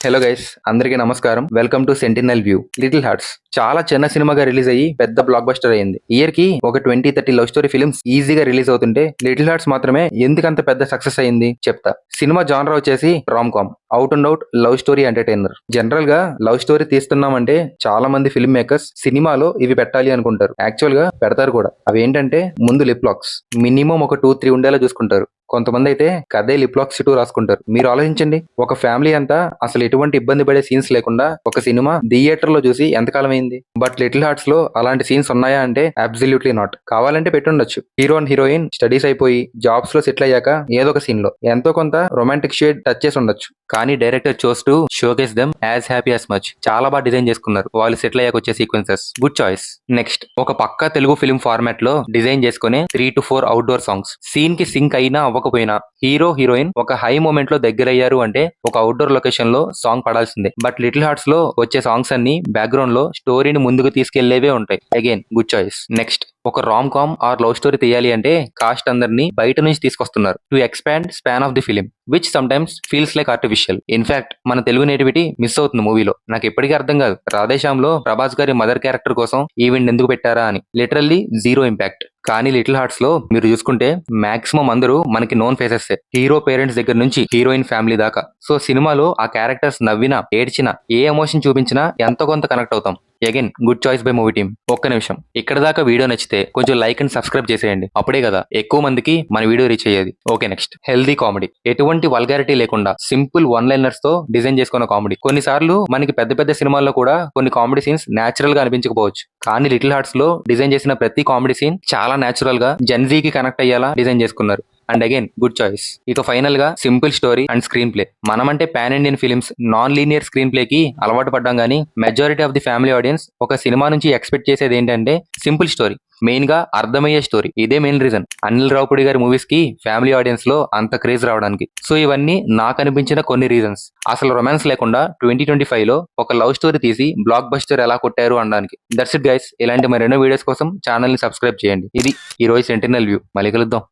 Hello guys, అందరికీ నమస్కారం. Welcome to sentinel view. Little hearts చాలా చిన్న సినిమాగా రిలీజ్ అయ్యి పెద్ద బ్లాక్ బస్టర్ అయింది. ఇయర్ కి ఒక 20-30 లవ్ స్టోరీ ఫిల్మ్స్ ఈజీగా రిలీజ్ అవుతుంటే లిటిల్ హార్ట్స్ మాత్రమే ఎందుకంత పెద్ద సక్సెస్ అయింది చెప్తా. సినిమా జానర్ వచ్చేసి rom com, out and out love story entertainer. General గా లవ్ స్టోరీ తీస్తున్నామంటే చాలా మంది ఫిల్మ్ మేకర్స్ సినిమాలో ఇవి పెట్టాలి అనుకుంటారు. యాక్చువల్ గా పెడతారు కూడా. అవి ఏంటంటే ముందు లిప్ లాక్స్ మినిమం ఒక 2-3 ఉండేలా చూసుకుంటారు. కొంతమంది అయితే కదే లిప్ లాక్స్ చుట్టూ రాసుకుంటారు. మీరు ఆలోచించండి, ఒక ఫ్యామిలీ అంతా అసలు ఎటువంటి ఇబ్బంది పడే సీన్స్ లేకుండా ఒక సినిమా థియేటర్ లో చూసి ఎంతకాలం అయింది. బట్ లిటిల్ హార్ట్స్ లో అలాంటి సీన్స్ ఉన్నాయా అంటే అబ్సల్యూట్లీ నాట్. కావాలంటే పెట్టుండొచ్చు. హీరో అండ్ హీరోయిన్ స్టడీస్ అయిపోయి జాబ్స్ లో సెటిల్ అయ్యాక ఏదో ఒక సీన్ లో ఎంతో కొంత రొమాంటిక్ షేడ్ టచ్ చేసి ఉండొచ్చు. కానీ director chose to showcase them as happy as much. చాలా బాగా డిజైన్ చేసుకున్నారు వాళ్ళు సెటిల్ అయ్యాక వచ్చే సీక్వెన్సెస్. Good choice. నెక్స్ట్, ఒక పక్కా తెలుగు ఫిల్మ్ ఫార్మాట్ లో డిజైన్ చేసుకునే 3-4 అవుట్డోర్ సాంగ్స్. సీన్ కి సింక్ అయినా అవ్వకపోయినా హీరో హీరోయిన్ ఒక హై మూమెంట్ లో దగ్గరయ్యారు అంటే ఒక అవుట్డోర్ లొకేషన్ లో సాంగ్ పడాల్సిందే. బట్ లిటిల్ హార్ట్స్ లో వచ్చే సాంగ్స్ అన్ని బ్యాక్గ్రౌండ్ లో స్టోరీని ముందుకు తీసుకెళ్లేవే ఉంటాయి. Again good choice. నెక్స్ట్, ఒక rom com or love story తీయాలి అంటే కాస్ట్ అందరినీ బయట నుంచి తీసుకొస్తున్నారు to expand span of the film, which sometimes feels like artificial. In fact మన తెలుగు నేటివిటీ మిస్ అవుతుంది మూవీలో. నాకు ఎప్పటికీ అర్థం కాదు రాధేశ్యామ్ లో ప్రభాస్ గారి మదర్ క్యారెక్టర్ కోసం ఈవెంట్ ఎందుకు పెట్టారా అని. Literally zero impact. కానీ లిటిల్ హార్ట్స్ లో మీరు చూసుకుంటే మాక్సిమం అందరూ మనకి నోన్ ఫేసెస్. హీరో పేరెంట్స్ దగ్గర నుంచి హీరోయిన్ ఫ్యామిలీ దాకా. సో సినిమాలో ఆ క్యారెక్టర్స్ నవ్వినా ఏడ్చినా ఏ ఎమోషన్ చూపించినా ఎంతో కొంత కనెక్ట్ అవుతాం. Again good choice by movie team. ఒక్క నిమిషం, ఇక్కడ దాకా వీడియో నచ్చితే కొంచెం లైక్ అండ్ సబ్స్క్రైబ్ చేసేయండి. అప్పుడే కదా ఎక్కువ మందికి మన వీడియో రీచ్ అయ్యేది. Okay, next, healthy comedy. ఎటువంటి వల్గారిటీ లేకుండా సింపుల్ వన్ లైనర్స్ తో డిజైన్ చేసుకున్న కామెడీ. కొన్నిసార్లు మనకి పెద్ద పెద్ద సినిమాల్లో కూడా కొన్ని కామెడీ సీన్స్ నేచురల్ గా అనిపించకపోవచ్చు. కానీ లిటిల్ హార్ట్స్ లో డిజైన్ చేసిన ప్రతి కామెడీ సీన్ చాలా నేచురల్ గా జెన్జీకి కనెక్ట్ అయ్యేలా డిజైన్ చేసుకున్నారు. And again good choice. ఇక ఫైనల్ గా simple story and screenplay. మనమంటే pan Indian films non linear screenplay కి అలవాటు పడ్డాం గానీ majority of the family audience ఒక సినిమా నుంచి ఎక్స్పెక్ట్ చేసేది ఏంటంటే సింపుల్ స్టోరీ, మెయిన్ గా అర్థమయ్యే స్టోరీ. ఇదే మెయిన్ రీజన్ అనిల్ రావుపూడి గారి మూవీస్ కి ఫ్యామిలీ ఆడియన్స్ లో అంత క్రేజ్ రావడానికి. సో ఇవన్నీ నాకు అనిపించిన కొన్ని రీజన్స్. అసలు రొమాన్స్ లేకుండా 2025 లో ఒక లవ్ స్టోరీ తీసి బ్లాక్ బస్టర్ ఎలా కొట్టారు అనడానికి. That's it guys. ఇలాంటి మరెన్నో వీడియోస్ కోసం ఛానల్ ని సబ్స్క్రైబ్ చేయండి. ఇది ఈ రోజు సెంటినల్ వ్యూ. మళ్ళీ కలుద్దాం.